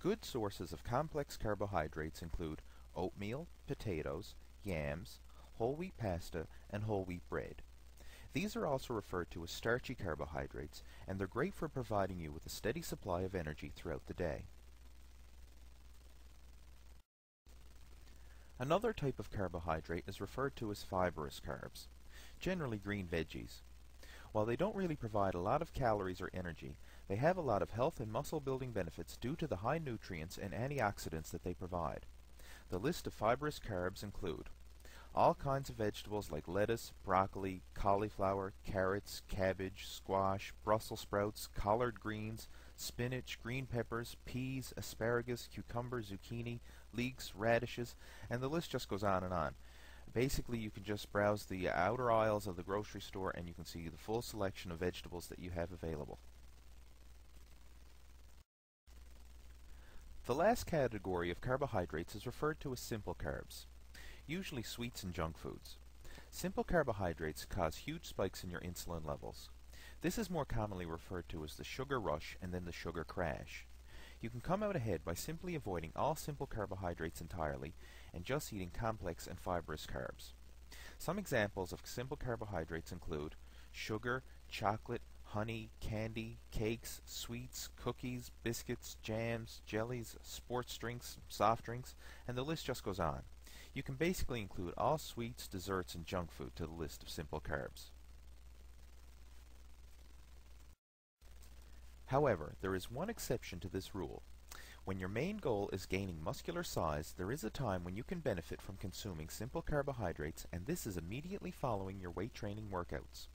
Good sources of complex carbohydrates include oatmeal, potatoes, yams, whole wheat pasta, and whole wheat bread. These are also referred to as starchy carbohydrates, and they're great for providing you with a steady supply of energy throughout the day. Another type of carbohydrate is referred to as fibrous carbs, generally green veggies. While they don't really provide a lot of calories or energy, they have a lot of health and muscle building benefits due to the high nutrients and antioxidants that they provide. The list of fibrous carbs include all kinds of vegetables like lettuce, broccoli, cauliflower, carrots, cabbage, squash, Brussels sprouts, collard greens, spinach, green peppers, peas, asparagus, cucumber, zucchini, leeks, radishes, and the list just goes on and on. Basically, you can just browse the outer aisles of the grocery store and you can see the full selection of vegetables that you have available. The last category of carbohydrates is referred to as simple carbs, usually sweets and junk foods. Simple carbohydrates cause huge spikes in your insulin levels. This is more commonly referred to as the sugar rush and then the sugar crash. You can come out ahead by simply avoiding all simple carbohydrates entirely and just eating complex and fibrous carbs. Some examples of simple carbohydrates include sugar, chocolate, honey, candy, cakes, sweets, cookies, biscuits, jams, jellies, sports drinks, soft drinks, and the list just goes on. You can basically include all sweets, desserts, and junk food to the list of simple carbs. However, there is one exception to this rule. When your main goal is gaining muscular size, there is a time when you can benefit from consuming simple carbohydrates, and this is immediately following your weight training workouts.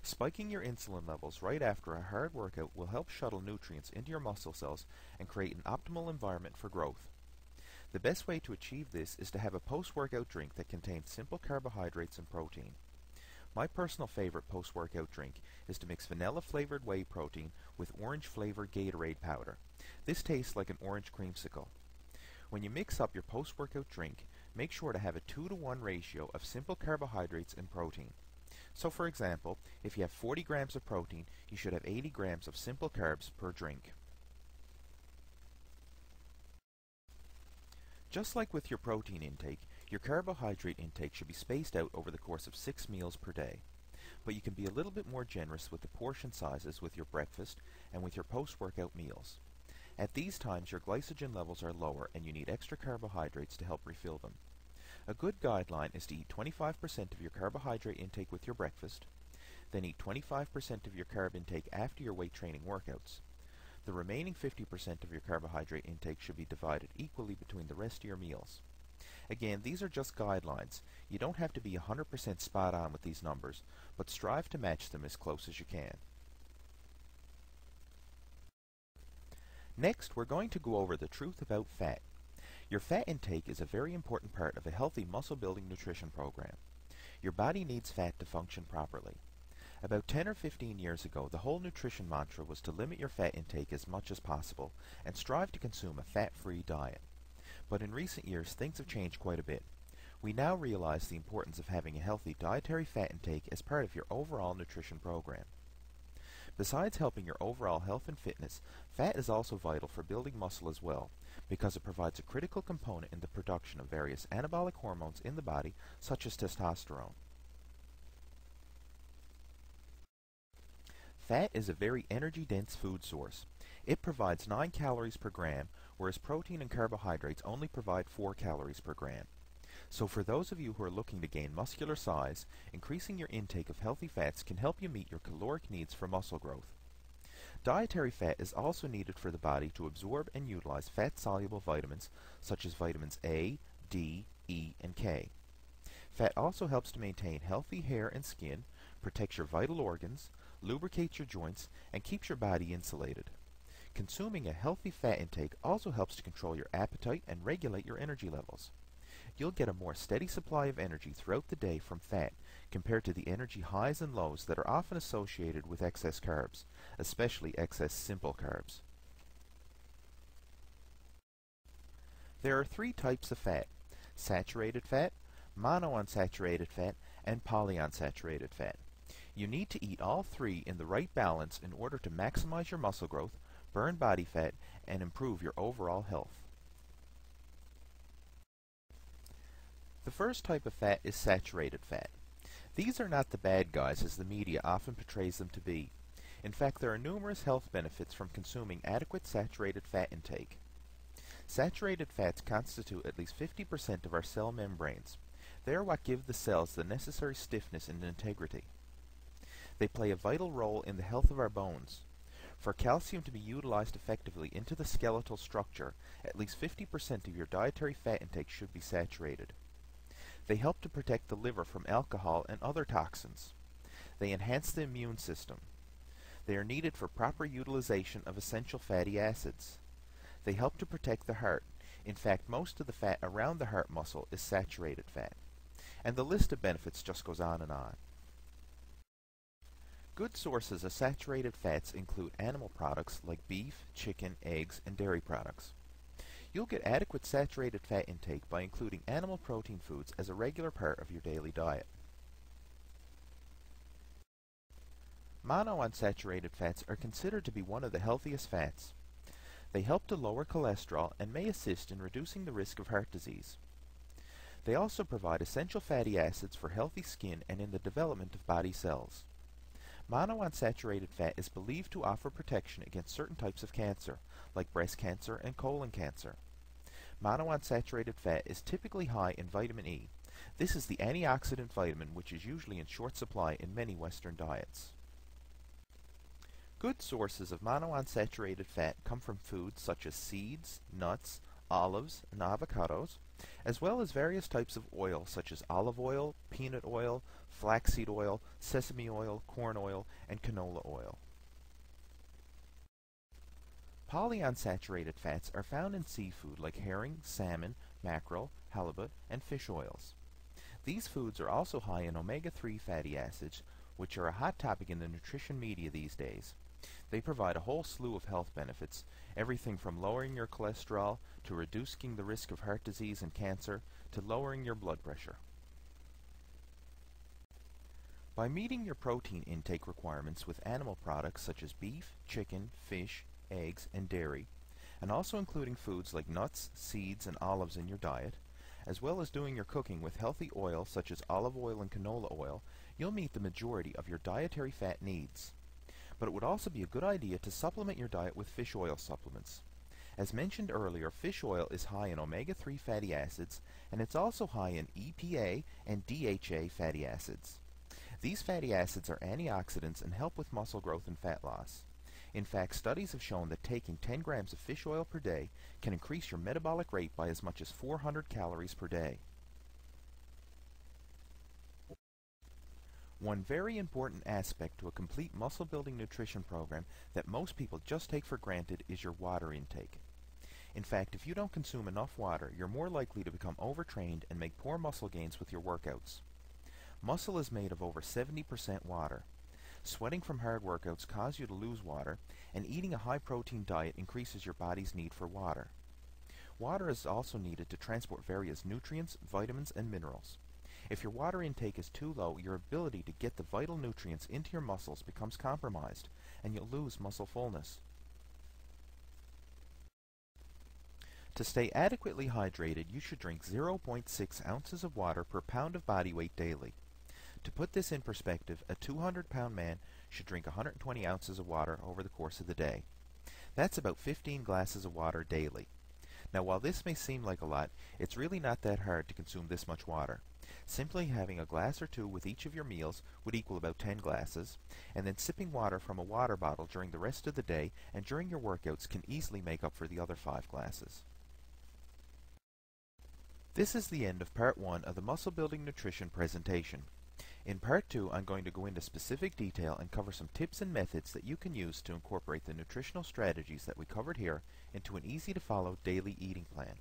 Spiking your insulin levels right after a hard workout will help shuttle nutrients into your muscle cells and create an optimal environment for growth. The best way to achieve this is to have a post-workout drink that contains simple carbohydrates and protein. My personal favorite post-workout drink is to mix vanilla-flavored whey protein with orange-flavored Gatorade powder. This tastes like an orange creamsicle. When you mix up your post-workout drink, make sure to have a 2-to-1 ratio of simple carbohydrates and protein. So for example, if you have 40 grams of protein, you should have 80 grams of simple carbs per drink. Just like with your protein intake, your carbohydrate intake should be spaced out over the course of 6 meals per day. But you can be a little bit more generous with the portion sizes with your breakfast and with your post-workout meals. At these times, your glycogen levels are lower and you need extra carbohydrates to help refill them. A good guideline is to eat 25% of your carbohydrate intake with your breakfast, then eat 25% of your carb intake after your weight training workouts. The remaining 50% of your carbohydrate intake should be divided equally between the rest of your meals. Again, these are just guidelines. You don't have to be 100% spot on with these numbers, but strive to match them as close as you can. Next, we're going to go over the truth about fat. Your fat intake is a very important part of a healthy muscle-building nutrition program. Your body needs fat to function properly. About 10 or 15 years ago, the whole nutrition mantra was to limit your fat intake as much as possible and strive to consume a fat-free diet. But in recent years, things have changed quite a bit. We now realize the importance of having a healthy dietary fat intake as part of your overall nutrition program. Besides helping your overall health and fitness, fat is also vital for building muscle as well, because it provides a critical component in the production of various anabolic hormones in the body, such as testosterone. Fat is a very energy-dense food source. It provides 9 calories per gram, whereas protein and carbohydrates only provide 4 calories per gram. So for those of you who are looking to gain muscular size, increasing your intake of healthy fats can help you meet your caloric needs for muscle growth. Dietary fat is also needed for the body to absorb and utilize fat-soluble vitamins such as vitamins A, D, E, and K. Fat also helps to maintain healthy hair and skin, protects your vital organs, lubricates your joints, and keeps your body insulated. Consuming a healthy fat intake also helps to control your appetite and regulate your energy levels. You'll get a more steady supply of energy throughout the day from fat compared to the energy highs and lows that are often associated with excess carbs, especially excess simple carbs. There are 3 types of fat: saturated fat, monounsaturated fat, and polyunsaturated fat. You need to eat all 3 in the right balance in order to maximize your muscle growth, burn body fat, and improve your overall health. The first type of fat is saturated fat. These are not the bad guys as the media often portrays them to be. In fact, there are numerous health benefits from consuming adequate saturated fat intake. Saturated fats constitute at least 50% of our cell membranes. They are what give the cells the necessary stiffness and integrity. They play a vital role in the health of our bones. For calcium to be utilized effectively into the skeletal structure, at least 50% of your dietary fat intake should be saturated. They help to protect the liver from alcohol and other toxins. They enhance the immune system. They are needed for proper utilization of essential fatty acids. They help to protect the heart. In fact, most of the fat around the heart muscle is saturated fat. And the list of benefits just goes on and on. Good sources of saturated fats include animal products like beef, chicken, eggs, and dairy products. You'll get adequate saturated fat intake by including animal protein foods as a regular part of your daily diet. Monounsaturated fats are considered to be one of the healthiest fats. They help to lower cholesterol and may assist in reducing the risk of heart disease. They also provide essential fatty acids for healthy skin and in the development of body cells. Monounsaturated fat is believed to offer protection against certain types of cancer, like breast cancer and colon cancer. Monounsaturated fat is typically high in vitamin E. This is the antioxidant vitamin which is usually in short supply in many Western diets. Good sources of monounsaturated fat come from foods such as seeds, nuts, olives, and avocados, as well as various types of oil such as olive oil, peanut oil, flaxseed oil, sesame oil, corn oil, and canola oil. Polyunsaturated fats are found in seafood like herring, salmon, mackerel, halibut, and fish oils. These foods are also high in omega-3 fatty acids, which are a hot topic in the nutrition media these days. They provide a whole slew of health benefits, everything from lowering your cholesterol, to reducing the risk of heart disease and cancer, to lowering your blood pressure. By meeting your protein intake requirements with animal products such as beef, chicken, fish, eggs, and dairy, and also including foods like nuts, seeds, and olives in your diet, as well as doing your cooking with healthy oils such as olive oil and canola oil, you'll meet the majority of your dietary fat needs. But it would also be a good idea to supplement your diet with fish oil supplements. As mentioned earlier, fish oil is high in omega-3 fatty acids, and it's also high in EPA and DHA fatty acids. These fatty acids are antioxidants and help with muscle growth and fat loss. In fact, studies have shown that taking 10 grams of fish oil per day can increase your metabolic rate by as much as 400 calories per day. One very important aspect to a complete muscle-building nutrition program that most people just take for granted is your water intake. In fact, if you don't consume enough water, you're more likely to become overtrained and make poor muscle gains with your workouts. Muscle is made of over 70% water. Sweating from hard workouts cause you to lose water, and eating a high-protein diet increases your body's need for water. Water is also needed to transport various nutrients, vitamins, and minerals. If your water intake is too low, your ability to get the vital nutrients into your muscles becomes compromised, and you'll lose muscle fullness. To stay adequately hydrated, you should drink 0.6 ounces of water per pound of body weight daily. To put this in perspective, a 200-pound man should drink 120 ounces of water over the course of the day. That's about 15 glasses of water daily. Now, while this may seem like a lot, it's really not that hard to consume this much water. Simply having a glass or two with each of your meals would equal about 10 glasses, and then sipping water from a water bottle during the rest of the day and during your workouts can easily make up for the other 5 glasses. This is the end of Part 1 of the Muscle Building Nutrition presentation. In Part 2, I'm going to go into specific detail and cover some tips and methods that you can use to incorporate the nutritional strategies that we covered here into an easy-to-follow daily eating plan.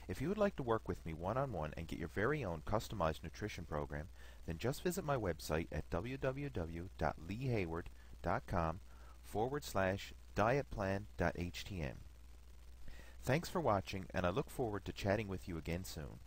If you would like to work with me one-on-one and get your very own customized nutrition program, then just visit my website at www.leehayward.com/dietplan.htm. Thanks for watching, and I look forward to chatting with you again soon.